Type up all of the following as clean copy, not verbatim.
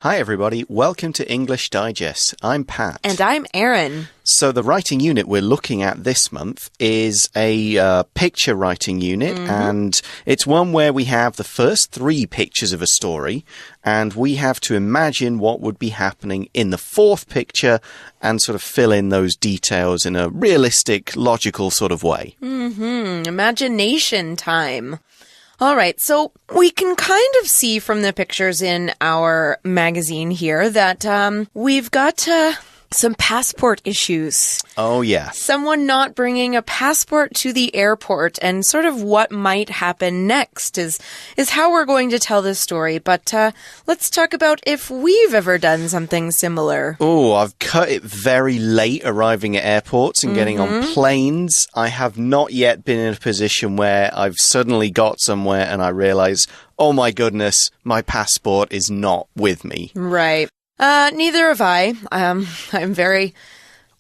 Hi, everybody. Welcome to English Digest. I'm Pat. And I'm Erin. So the writing unit we're looking at this month is a picture writing unit, and it's one where we have the first 3 pictures of a story, and we have to imagine what would be happening in the 4th picture and sort of fill in those details in a realistic, logical sort of way. Imagination time. All right, so we can kind of see from the pictures in our magazine here that we've got some passport issues. Oh, yeah. Someone not bringing a passport to the airport, and sort of what might happen next is how we're going to tell this story. But let's talk about if we've ever done something similar. Oh, I've cut it very late arriving at airports and getting on planes. I have not yet been in a position where I've suddenly got somewhere and I realize, oh my goodness, my passport is not with me. Right. Neither have I. I'm very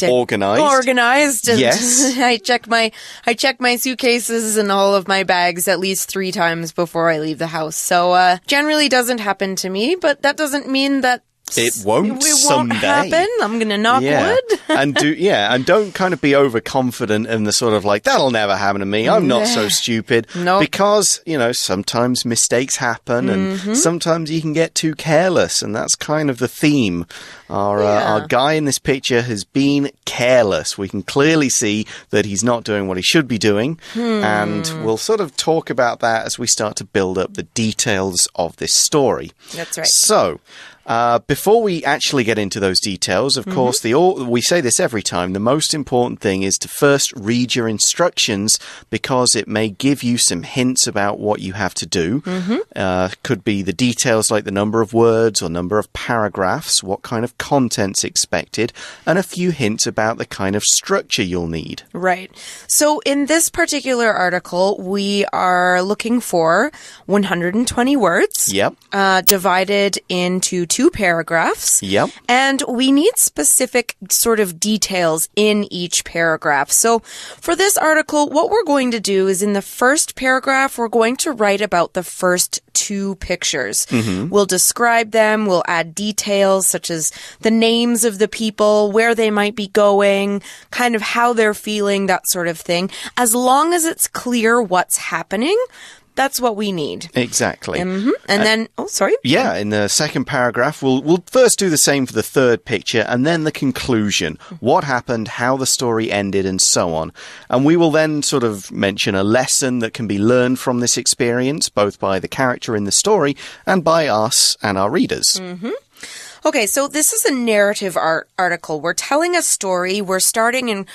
organized. And yes. I check my suitcases and all of my bags at least 3 times before I leave the house. So generally doesn't happen to me, but that doesn't mean that it won't someday happen. I'm going to knock wood. and don't kind of be overconfident in the sort of like, that'll never happen to me. I'm not so stupid. Nope. Because, sometimes mistakes happen and sometimes you can get too careless. And that's kind of the theme. Our guy in this picture has been careless. We can clearly see that he's not doing what he should be doing. And we'll sort of talk about that as we start to build up the details of this story. That's right. So, before we actually get into those details, of course, we say this every time, the most important thing is to first read your instructions because it may give you some hints about what you have to do. Could be the details like the number of words or number of paragraphs, what kind of content's expected, and a few hints about the kind of structure you'll need. Right. So in this particular article, we are looking for 120 words. Yep. Divided into 2 paragraphs. Yep. And we need specific sort of details in each paragraph. So for this article, what we're going to do is in the first paragraph, we're going to write about the first 2 pictures. We'll describe them. We'll add details such as the names of the people, where they might be going, kind of how they're feeling, that sort of thing. As long as it's clear what's happening, that's what we need. Exactly. And then, sorry. Yeah, in the second paragraph, we'll first do the same for the 3rd picture and then the conclusion. What happened, how the story ended, and so on. And we will then sort of mention a lesson that can be learned from this experience, both by the character in the story and by us and our readers. Okay, so this is a narrative article. We're telling a story. We're starting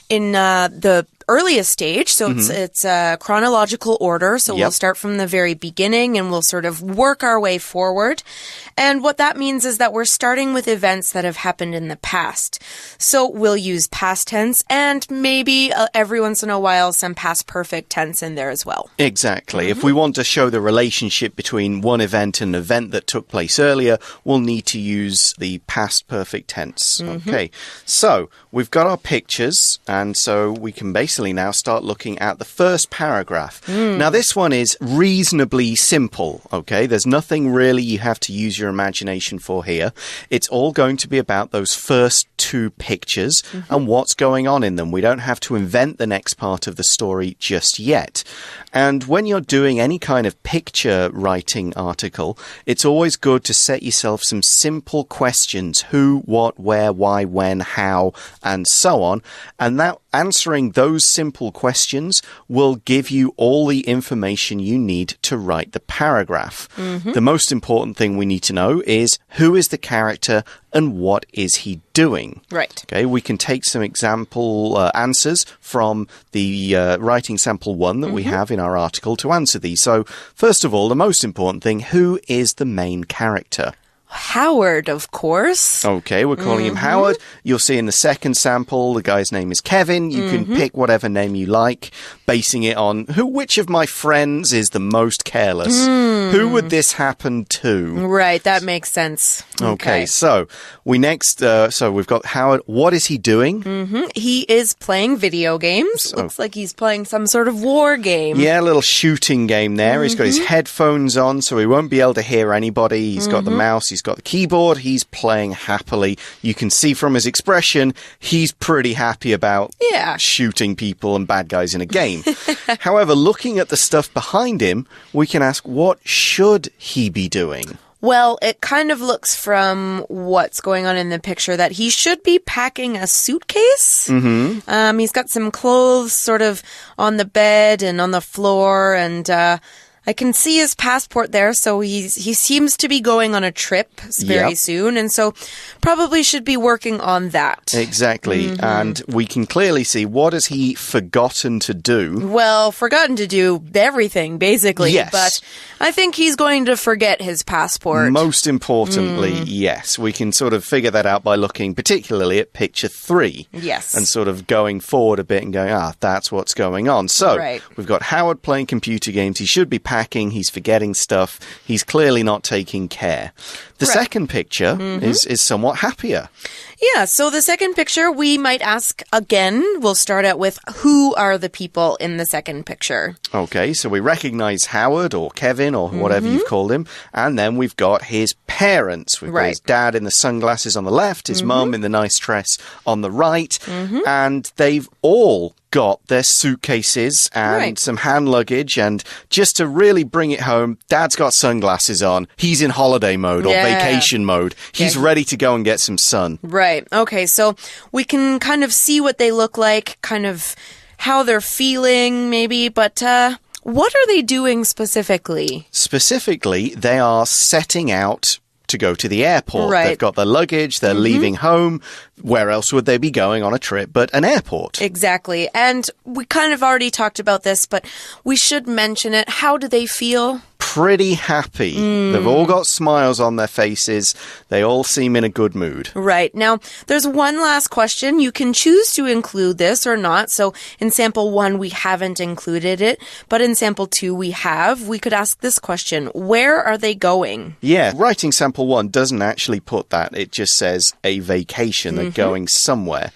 in the earliest stage, so it's a chronological order, so we'll start from the very beginning and we'll sort of work our way forward. And what that means is that we're starting with events that have happened in the past. So we'll use past tense and maybe every once in a while some past perfect tense in there as well. Exactly. If we want to show the relationship between one event and an event that took place earlier, we'll need to use the past perfect tense. Okay, so we've got our pictures, and so we can basically now start looking at the first paragraph. Now, this one is reasonably simple, okay? There's nothing really you have to use your imagination for here. It's all going to be about those first 2 pictures and what's going on in them. We don't have to invent the next part of the story just yet. And when you're doing any kind of picture writing article, it's always good to set yourself some simple questions: who, what, where, why, when, how, and so on. And that answering those simple questions will give you all the information you need to write the paragraph. The most important thing we need to know is who is the character and what is he doing. Right. Okay, we can take some example answers from the writing sample 1 that we have in our article to answer these. So, first of all, the most important thing, who is the main character? Howard, of course. Okay, we're calling him Howard. You'll see in the second sample, the guy's name is Kevin. You can pick whatever name you like, basing it on which of my friends is the most careless. Who would this happen to? Right, that makes sense. Okay, so we've got Howard. What is he doing? He is playing video games. Looks like he's playing some sort of war game. Yeah, a little shooting game there. He's got his headphones on, so he won't be able to hear anybody. He's got the mouse. He's got the keyboard. He's playing happily. You can see from his expression, he's pretty happy about shooting people and bad guys in a game. However, looking at the stuff behind him, we can ask, what should he be doing? Well, it kind of looks from what's going on in the picture that he should be packing a suitcase. He's got some clothes sort of on the bed and on the floor, and I can see his passport there, so he seems to be going on a trip very soon, and so probably should be working on that. Exactly, and we can clearly see, what has he forgotten to do? Well, forgotten to do everything, basically. Yes. But I think he's going to forget his passport. Most importantly, yes. We can sort of figure that out by looking particularly at picture 3. Yes. And sort of going forward a bit and going, that's what's going on. So, we've got Howard playing computer games. He should be packing. He's forgetting stuff. He's clearly not taking care. The second picture is somewhat happier. Yeah, so the second picture, we might ask again. We'll start out with, who are the people in the second picture? Okay, so we recognize Howard or Kevin or whatever you've called him. And then we've got his parents. We've got his dad in the sunglasses on the left, his mum in the nice dress on the right. And they've all got their suitcases and some hand luggage, and just to really bring it home, Dad's got sunglasses on. He's in holiday mode or vacation mode. He's ready to go and get some sun. Right. Okay, so we can kind of see what they look like, kind of how they're feeling maybe, but what are they doing specifically? Specifically, they are setting out to go to the airport. Right. They've got their luggage, they're leaving home. Where else would they be going on a trip but an airport? Exactly. And we kind of already talked about this, but we should mention it. How do they feel? Pretty happy. They've all got smiles on their faces. They all seem in a good mood. Right. Now, there's one last question. You can choose to include this or not. So in sample 1, we haven't included it, but in sample 2, we have. We could ask this question. Where are they going? Yeah, writing sample 1 doesn't actually put that. It just says a vacation. They're going somewhere.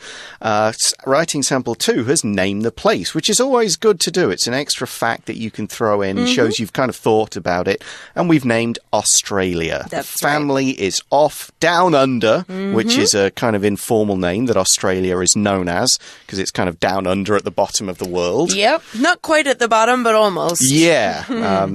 Writing sample 2 has named the place, which is always good to do. It's an extra fact that you can throw in. Shows you've kind of thought about it. And we've named Australia. That's the family is off down under, which is a kind of informal name that Australia is known as, because it's kind of down under at the bottom of the world. Yep. Not quite at the bottom, but almost. Yeah.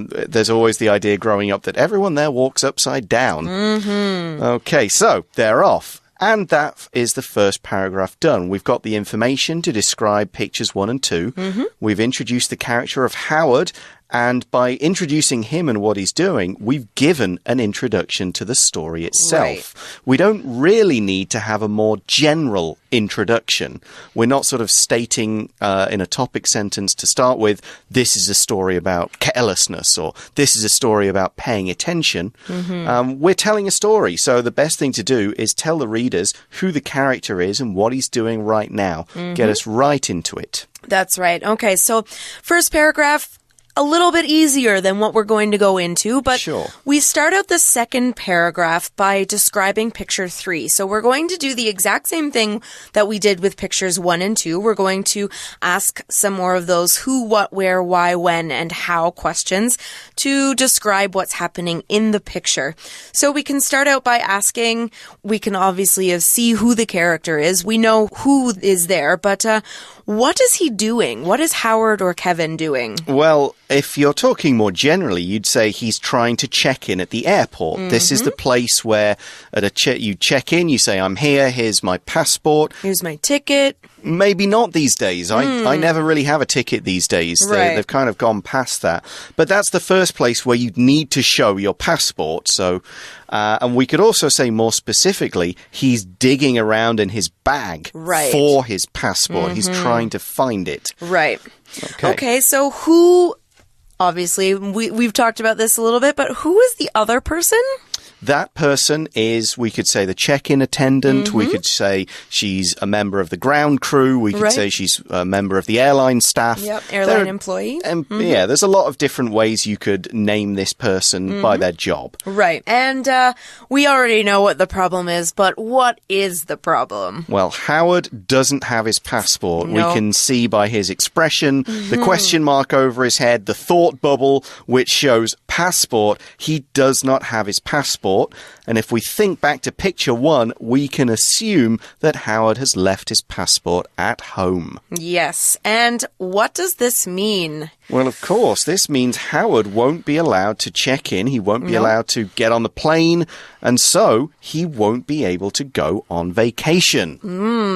There's always the idea growing up that everyone there walks upside down. Okay, so they're off. And that is the first paragraph done. We've got the information to describe pictures 1 and 2. We've introduced the character of Howard. And by introducing him and what he's doing, we've given an introduction to the story itself. We don't really need to have a more general introduction. We're not sort of stating in a topic sentence to start with, this is a story about carelessness, or this is a story about paying attention. We're telling a story. So the best thing to do is tell the readers who the character is and what he's doing right now. Get us right into it. That's right. Okay, so first paragraph, a little bit easier than what we're going to go into, but we start out the second paragraph by describing picture 3. So we're going to do the exact same thing that we did with pictures 1 and 2. We're going to ask some more of those who, what, where, why, when, and how questions to describe what's happening in the picture. So we can start out by asking, we can obviously see who the character is. We know who is there, but what is he doing? What is Howard or Kevin doing? Well, if you're talking more generally, you'd say he's trying to check in at the airport. This is the place where you check in, you say, I'm here, here's my passport. Here's my ticket. Maybe not these days. I never really have a ticket these days. They've kind of gone past that. But that's the first place where you'd need to show your passport. So, and we could also say more specifically, he's digging around in his bag for his passport. He's trying to find it. Right. Okay, so who... Obviously, we've talked about this a little bit, but who is the other person? That person is, we could say, the check-in attendant. We could say she's a member of the ground crew. We could say she's a member of the airline staff. Yep, airline employee. Yeah, there's a lot of different ways you could name this person by their job. Right. And we already know what the problem is, but what is the problem? Well, Howard doesn't have his passport. We can see by his expression, the question mark over his head, the thought bubble, which shows passport. He does not have his passport. passport. And if we think back to picture 1, we can assume that Howard has left his passport at home. Yes. And what does this mean? Well, of course, this means Howard won't be allowed to check in. He won't be allowed to get on the plane. And so he won't be able to go on vacation.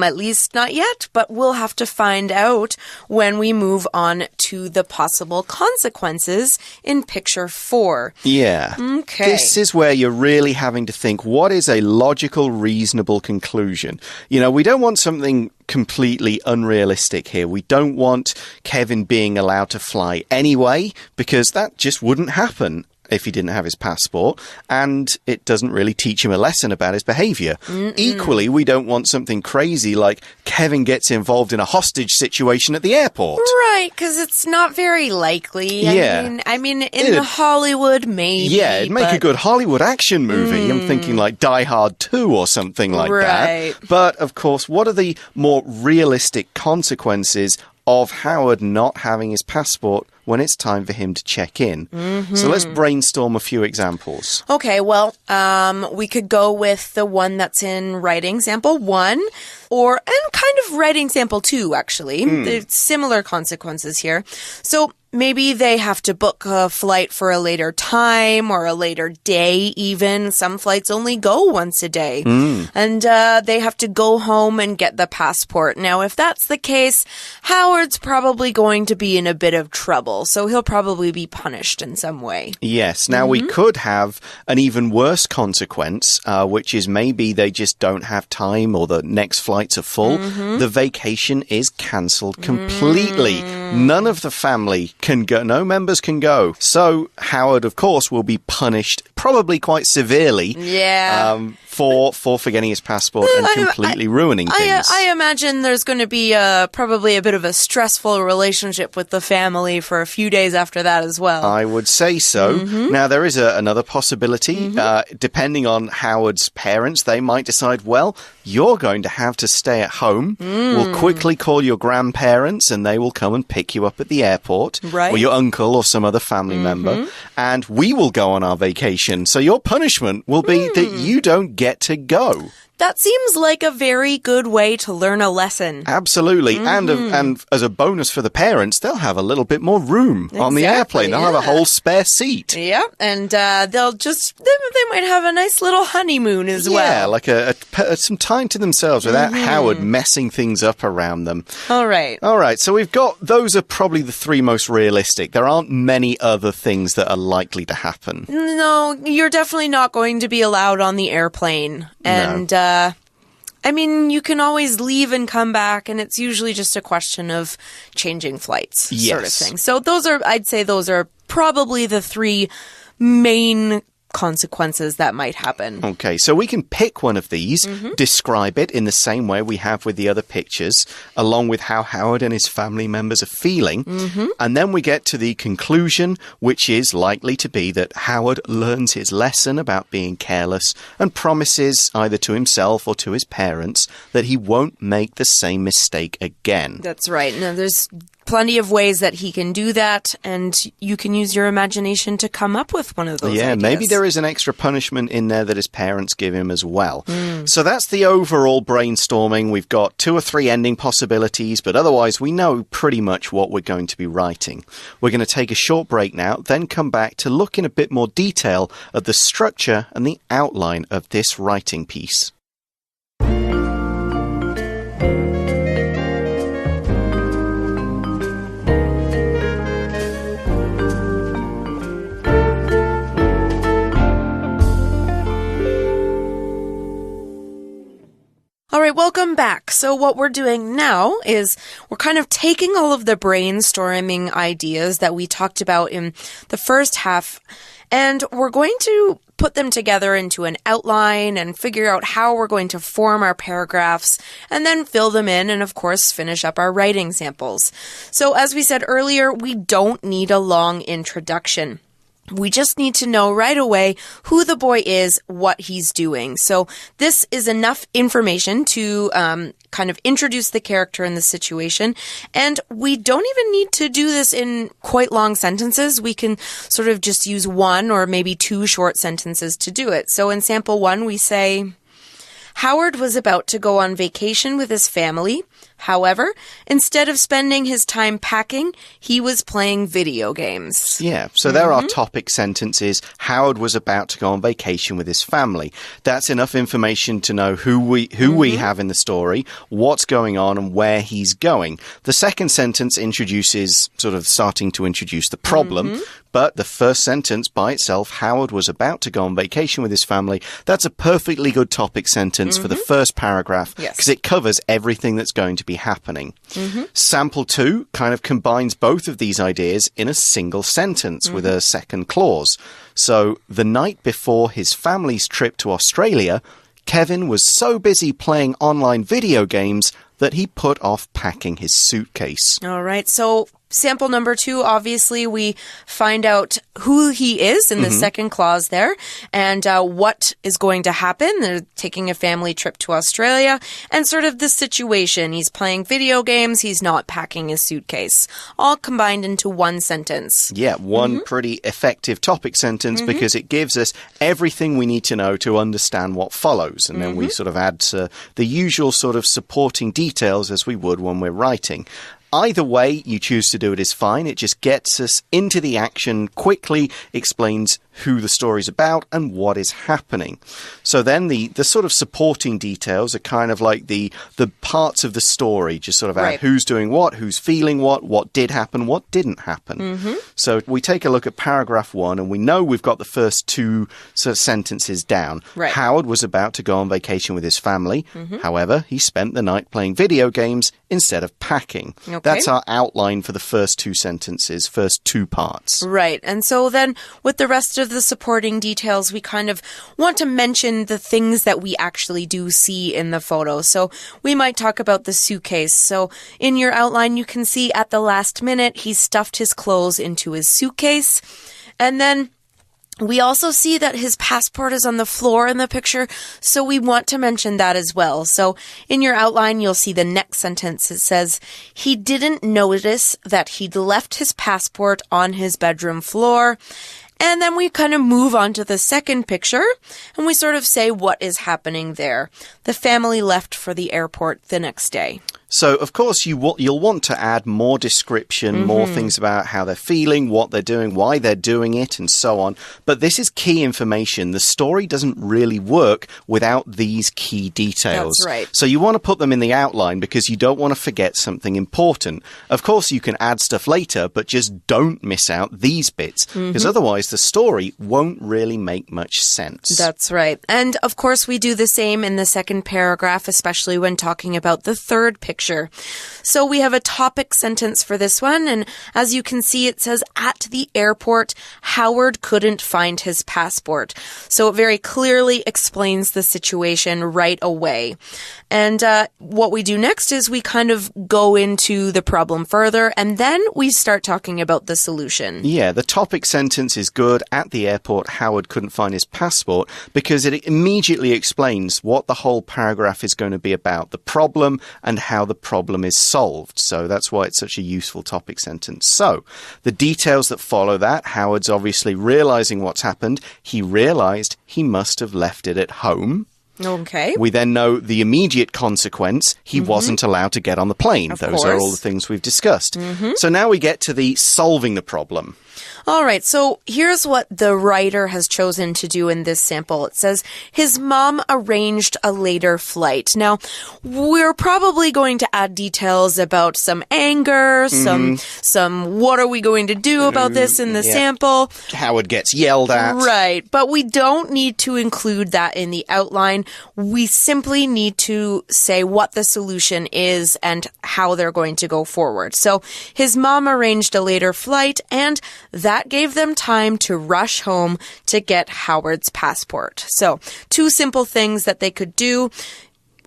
At least not yet, but we'll have to find out when we move on to the possible consequences in picture 4. Yeah. Okay. This is where you're really having to think, what is a logical, reasonable conclusion? You know, we don't want something completely unrealistic here. We don't want Kevin being allowed to fly anyway, because that just wouldn't happen if he didn't have his passport, and it doesn't really teach him a lesson about his behavior. Equally, we don't want something crazy like Kevin gets involved in a hostage situation at the airport. Right, because it's not very likely. Yeah. I mean, in Hollywood, maybe. Yeah, it'd make a good Hollywood action movie. I'm thinking like Die Hard 2 or something like that. But, of course, what are the more realistic consequences of Howard not having his passport when it's time for him to check in? So let's brainstorm a few examples. Okay, well, we could go with the one that's in writing sample 1, and kind of writing sample 2, actually. There's similar consequences here. So maybe they have to book a flight for a later time or a later day even. Some flights only go once a day. And they have to go home and get the passport. Now, if that's the case, Howard's probably going to be in a bit of trouble. So he'll probably be punished in some way. Yes. Now, we could have an even worse consequence, which is maybe they just don't have time or the next flights are full. The vacation is cancelled completely. None of the family can go. No members can go. So Howard, of course, will be punished probably quite severely. For forgetting his passport and completely ruining things. I imagine there's going to be probably a bit of a stressful relationship with the family for a few days after that as well. I would say so. Now, there is another possibility. Depending on Howard's parents, they might decide, well, you're going to have to stay at home. We'll quickly call your grandparents and they will come and pick you up at the airport. Or your uncle or some other family member. And we will go on our vacation. So your punishment will be that you don't get to go. That seems like a very good way to learn a lesson. Absolutely. And as a bonus for the parents, they'll have a little bit more room on the airplane. They'll have a whole spare seat. Yeah, and they might have a nice little honeymoon as well. Yeah, like some time to themselves without Howard messing things up around them. All right. So we've got, those are probably the 3 most realistic. There aren't many other things that are likely to happen. No, you're definitely not going to be allowed on the airplane. And, I mean, you can always leave and come back, and it's usually just a question of changing flights, sort of thing. So I'd say those are probably the 3 main consequences that might happen. Okay, so we can pick one of these, describe it in the same way we have with the other pictures, along with how Howard and his family members are feeling. And then we get to the conclusion, which is likely to be that Howard learns his lesson about being careless and promises either to himself or to his parents that he won't make the same mistake again. That's right. Now, there's plenty of ways that he can do that, and you can use your imagination to come up with one of those ideas. Maybe there is an extra punishment in there that his parents give him as well. So that's the overall brainstorming. We've got 2 or 3 ending possibilities, but otherwise we know pretty much what we're going to be writing. We're going to take a short break now, then come back to look in a bit more detail at the structure and the outline of this writing piece. All right, welcome back. So what we're doing now is we're kind of taking all of the brainstorming ideas that we talked about in the first half, and we're going to put them together into an outline and figure out how we're going to form our paragraphs and then fill them in and, of course, finish up our writing samples. So as we said earlier, we don't need a long introduction. We just need to know right away who the boy is, what he's doing. So this is enough information to kind of introduce the character in the situation. And we don't even need to do this in quite long sentences. We can sort of just use one or maybe two short sentences to do it. So in sample 1, we say, Howard was about to go on vacation with his family. However, instead of spending his time packing, he was playing video games. Yeah, so there are topic sentences. Howard was about to go on vacation with his family. That's enough information to know who we have in the story, what's going on, and where he's going. The second sentence introduces, sort of starting to introduce the problem. But the first sentence by itself, Howard was about to go on vacation with his family, that's a perfectly good topic sentence for the first paragraph because it covers everything that's going to be happening. Sample 2 kind of combines both of these ideas in a single sentence with a second clause. So, the night before his family's trip to Australia, Kevin was so busy playing online video games that he put off packing his suitcase. All right, so sample number 2, obviously, we find out who he is in the second clause there and what is going to happen. They're taking a family trip to Australia and sort of the situation. He's playing video games. He's not packing his suitcase. All combined into one sentence. Yeah, one pretty effective topic sentence because it gives us everything we need to know to understand what follows. And then we sort of add the usual sort of supporting details as we would when we're writing. Either way you choose to do it is fine. It just gets us into the action, quickly explains who the story's about and what is happening. So then the sort of supporting details are kind of like the parts of the story, just sort of add who's doing what, who's feeling what did happen, what didn't happen. So we take a look at paragraph 1 and we know we've got the first 2 sort of sentences down. Howard was about to go on vacation with his family. However, he spent the night playing video games instead of packing. That's our outline for the first 2 sentences, first 2 parts. Right. And so then with the rest of the supporting details, we kind of want to mention the things that we actually do see in the photo. So we might talk about the suitcase. So in your outline, you can see at the last minute, he stuffed his clothes into his suitcase. And then we also see that his passport is on the floor in the picture, so we want to mention that as well. So in your outline, you'll see the next sentence. It says, he didn't notice that he'd left his passport on his bedroom floor. And then we kind of move on to the second picture, and we sort of say what is happening there. The family left for the airport the next day. So, of course, you'll want to add more description, more things about how they're feeling, what they're doing, why they're doing it, and so on. But this is key information. The story doesn't really work without these key details. That's right. So you want to put them in the outline because you don't want to forget something important. Of course, you can add stuff later, but just don't miss out these bits because otherwise the story won't really make much sense. That's right. And, of course, we do the same in the second paragraph, especially when talking about the third picture. So we have a topic sentence for this one, and as you can see, it says, at the airport, Howard couldn't find his passport. So it very clearly explains the situation right away. And what we do next is we kind of go into the problem further, and then we start talking about the solution. Yeah, the topic sentence is good. At the airport, Howard couldn't find his passport because it immediately explains what the whole paragraph is going to be about, the problem and how the problem is solved. So that's why it's such a useful topic sentence. So the details that follow that, Howard's obviously realizing what's happened. He realized he must have left it at home. Okay. We then know the immediate consequence. He wasn't allowed to get on the plane. Those are all the things we've discussed. So now we get to the solving the problem. All right, so here's what the writer has chosen to do in this sample. It says, his mom arranged a later flight. Now, we're probably going to add details about some anger, some what are we going to do about this in the sample. Howard gets yelled at. Right, but we don't need to include that in the outline. We simply need to say what the solution is and how they're going to go forward. So his mom arranged a later flight, and that gave them time to rush home to get Howard's passport. So, 2 simple things that they could do.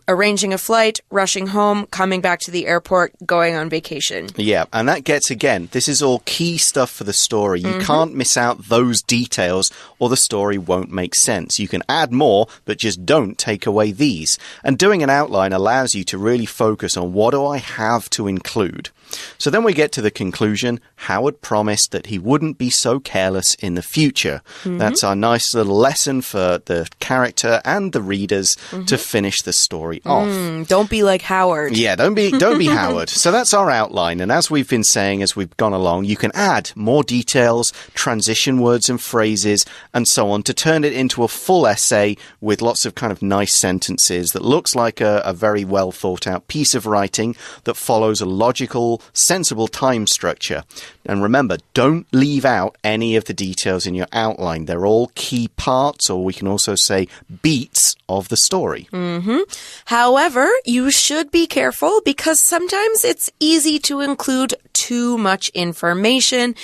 arranging a flight, rushing home, coming back to the airport, going on vacation. Yeah, and that gets, again, this is all key stuff for the story. You can't miss out those details or the story won't make sense. You can add more, but just don't take away these. And doing an outline allows you to really focus on what do I have to include. So then we get to the conclusion. Howard promised that he wouldn't be so careless in the future. That's our nice little lesson for the character and the readers to finish the story off. Don't be like Howard. Yeah, don't be Howard. So that's our outline. And as we've been saying as we've gone along, you can add more details, transition words and phrases, and so on to turn it into a full essay with lots of kind of nice sentences that looks like a very well thought out piece of writing that follows a logical, sensible time structure. And remember, don't leave out any of the details in your outline. They're all key parts, or we can also say beats of the story. However, you should be careful because sometimes it's easy to include too much information,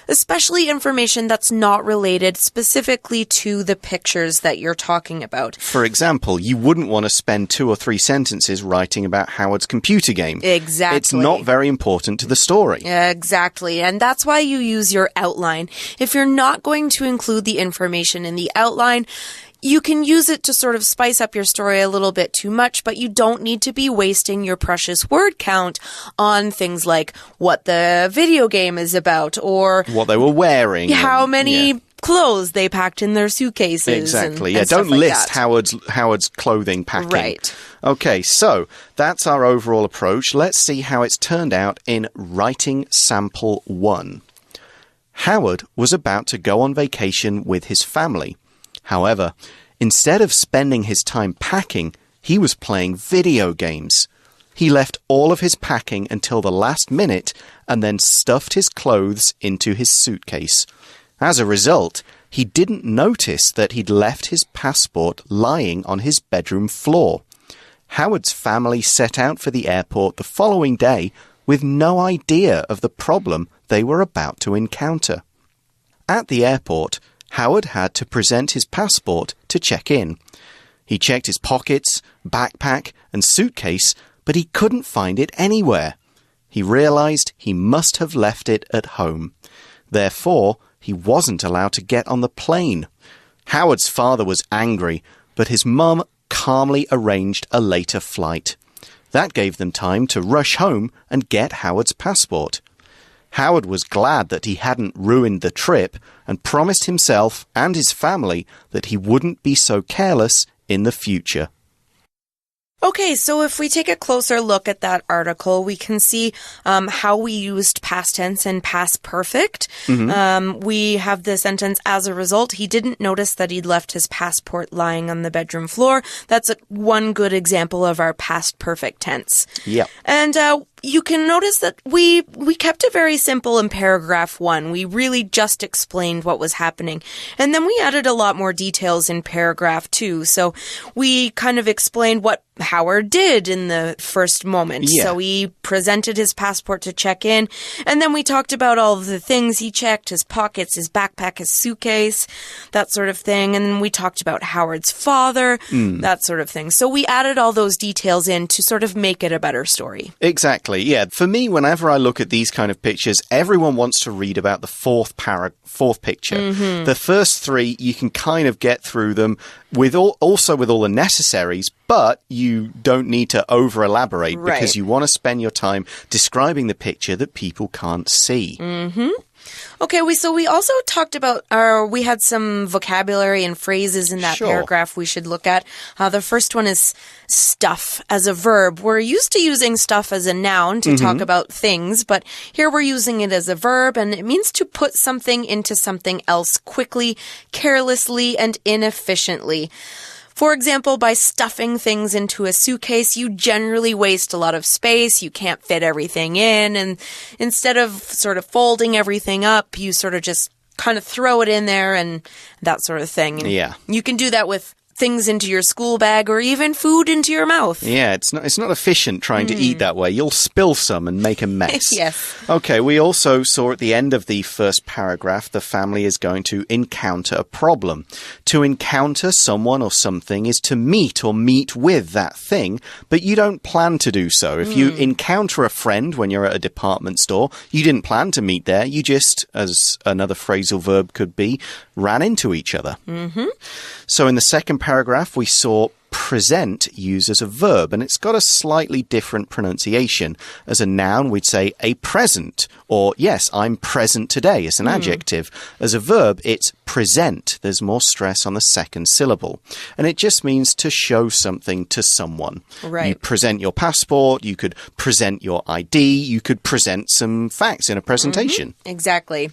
especially information that's not related specifically to the pictures that you're talking about. For example, you wouldn't want to spend 2 or 3 sentences writing about Howard's computer game. Exactly. It's not very important to the story. Exactly. And that's why you use your outline. If you're not going to include the information in the outline, you can use it to sort of spice up your story a little bit too much, but you don't need to be wasting your precious word count on things like what the video game is about or what they were wearing. How many clothes they packed in their suitcases. Exactly. And don't like list that. Howard's clothing packing. Right. Okay, so that's our overall approach. Let's see how it's turned out in writing sample 1. Howard was about to go on vacation with his family. However, instead of spending his time packing, he was playing video games. He left all of his packing until the last minute and then stuffed his clothes into his suitcase. As a result, he didn't notice that he'd left his passport lying on his bedroom floor. Howard's family set out for the airport the following day with no idea of the problem they were about to encounter. At the airport, Howard had to present his passport to check in. He checked his pockets, backpack, and suitcase, but he couldn't find it anywhere. He realized he must have left it at home. Therefore, he wasn't allowed to get on the plane. Howard's father was angry, but his mum calmly arranged a later flight. That gave them time to rush home and get Howard's passport. Howard was glad that he hadn't ruined the trip and promised himself and his family that he wouldn't be so careless in the future. Okay, so if we take a closer look at that article, we can see how we used past tense and past perfect. We have the sentence, as a result, he didn't notice that he'd left his passport lying on the bedroom floor. That's one good example of our past perfect tense. Yeah. And you can notice that we kept it very simple in paragraph 1. We really just explained what was happening. And then we added a lot more details in paragraph 2. So we kind of explained what Howard did in the first moment. Yeah. So he presented his passport to check in, and then we talked about all of the things he checked, his pockets, his backpack, his suitcase, that sort of thing. And then we talked about Howard's father, that sort of thing. So we added all those details in to sort of make it a better story. Exactly, yeah. For me, whenever I look at these kind of pictures, everyone wants to read about the fourth picture. The first 3, you can kind of get through them with all the necessaries, but you don't need to over-elaborate because you want to spend your time describing the picture that people can't see. Okay, so we also talked about, we had some vocabulary and phrases in that paragraph we should look at. The first one is stuff as a verb. We're used to using stuff as a noun to talk about things, but here we're using it as a verb, and it means to put something into something else quickly, carelessly, and inefficiently. For example, by stuffing things into a suitcase, you generally waste a lot of space. You can't fit everything in. And instead of sort of folding everything up, you sort of just kind of throw it in there and that sort of thing. And yeah. You can do that with things into your school bag or even food into your mouth. Yeah, it's not efficient trying to eat that way. You'll spill some and make a mess. Yes. Okay, we also saw at the end of the first paragraph, the family is going to encounter a problem. To encounter someone or something is to meet or meet with that thing, but you don't plan to do so. If you encounter a friend when you're at a department store, you didn't plan to meet there. You just, as another phrasal verb could be, ran into each other. So in the second paragraph, we saw present used as a verb, and it's got a slightly different pronunciation. As a noun, we'd say a present, or yes, I'm present today as an adjective. As a verb, it's present. There's more stress on the second syllable. And it just means to show something to someone. Right. You present your passport, you could present your ID, you could present some facts in a presentation. Exactly.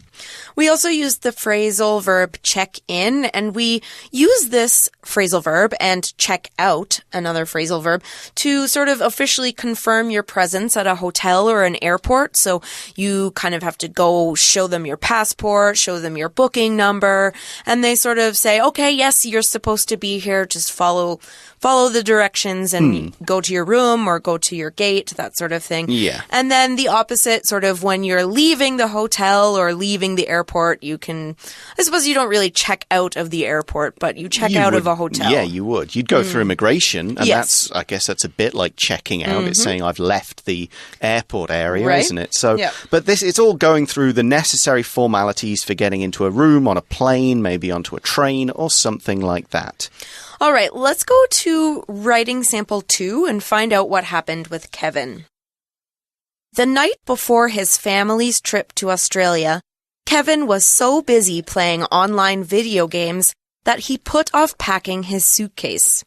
We also use the phrasal verb check in, and we use this phrasal verb and check out, another phrasal verb, to sort of officially confirm your presence at a hotel or an airport. So you kind of have to go show them your passport, show them your booking number, and they sort of say, okay, yes, you're supposed to be here. Just follow the directions and go to your room or go to your gate, that sort of thing. Yeah. And then the opposite, sort of when you're leaving the hotel or leaving the airport, you can, I suppose you don't really check out of the airport, but you check out of a hotel. Yeah, you would. You'd go through immigration, and Yes. I guess that's a bit like checking out. It's saying I've left the airport area, Right. isn't it? So, Yeah. but it's all going through the necessary formalities for getting into a room, on a plane, maybe onto a train, or something like that. All right, let's go to writing sample 2 and find out what happened with Kevin. The night before his family's trip to Australia, Kevin was so busy playing online video games that he put off packing his suitcase.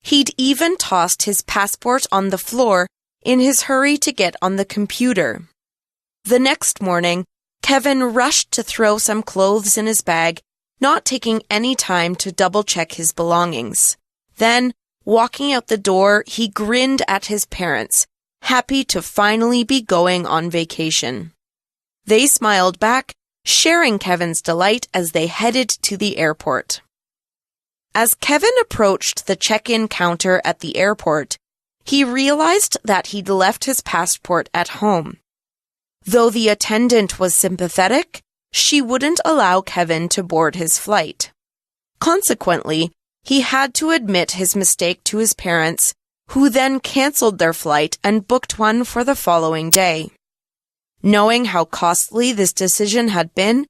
He'd even tossed his passport on the floor in his hurry to get on the computer. The next morning, Kevin rushed to throw some clothes in his bag, not taking any time to double-check his belongings. Then, walking out the door, he grinned at his parents, happy to finally be going on vacation. They smiled back, sharing Kevin's delight as they headed to the airport. As Kevin approached the check-in counter at the airport, he realized that he'd left his passport at home. Though the attendant was sympathetic, she wouldn't allow Kevin to board his flight. Consequently, he had to admit his mistake to his parents, who then canceled their flight and booked one for the following day. Knowing how costly this decision had been,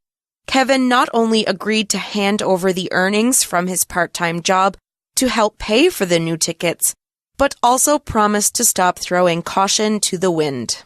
Kevin not only agreed to hand over the earnings from his part-time job to help pay for the new tickets, but also promised to stop throwing caution to the wind.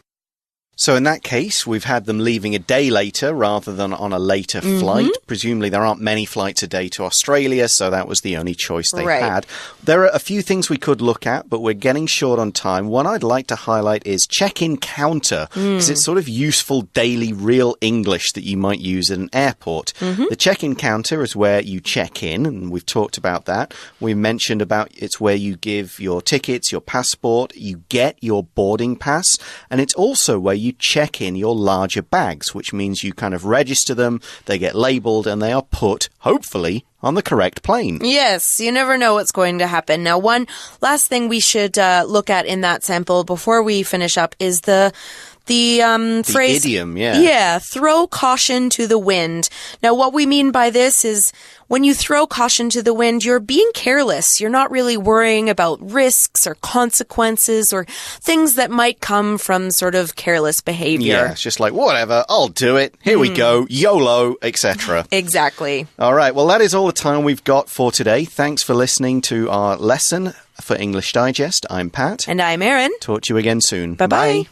So in that case, we've had them leaving a day later rather than on a later flight. Presumably there aren't many flights a day to Australia, so that was the only choice they had. There are a few things we could look at, but we're getting short on time. One I'd like to highlight is check-in counter, because it's sort of useful daily real English that you might use at an airport. The check-in counter is where you check in, and we've talked about that. We mentioned about it's where you give your tickets, your passport, you get your boarding pass, and it's also where you check in your larger bags, which means you kind of register them, they get labeled, and they are put, hopefully, on the correct plane. Yes, you never know what's going to happen. Now, one last thing we should look at in that sample before we finish up is the phrase, idiom, yeah, throw caution to the wind. Now, what we mean by this is when you throw caution to the wind, you're being careless. You're not really worrying about risks or consequences or things that might come from sort of careless behavior. Yeah, it's just like, whatever, I'll do it. Here we go, YOLO, etc. Exactly. All right, well, that is all the time we've got for today. Thanks for listening to our lesson for English Digest. I'm Pat. And I'm Erin. Talk to you again soon. Bye-bye. Bye.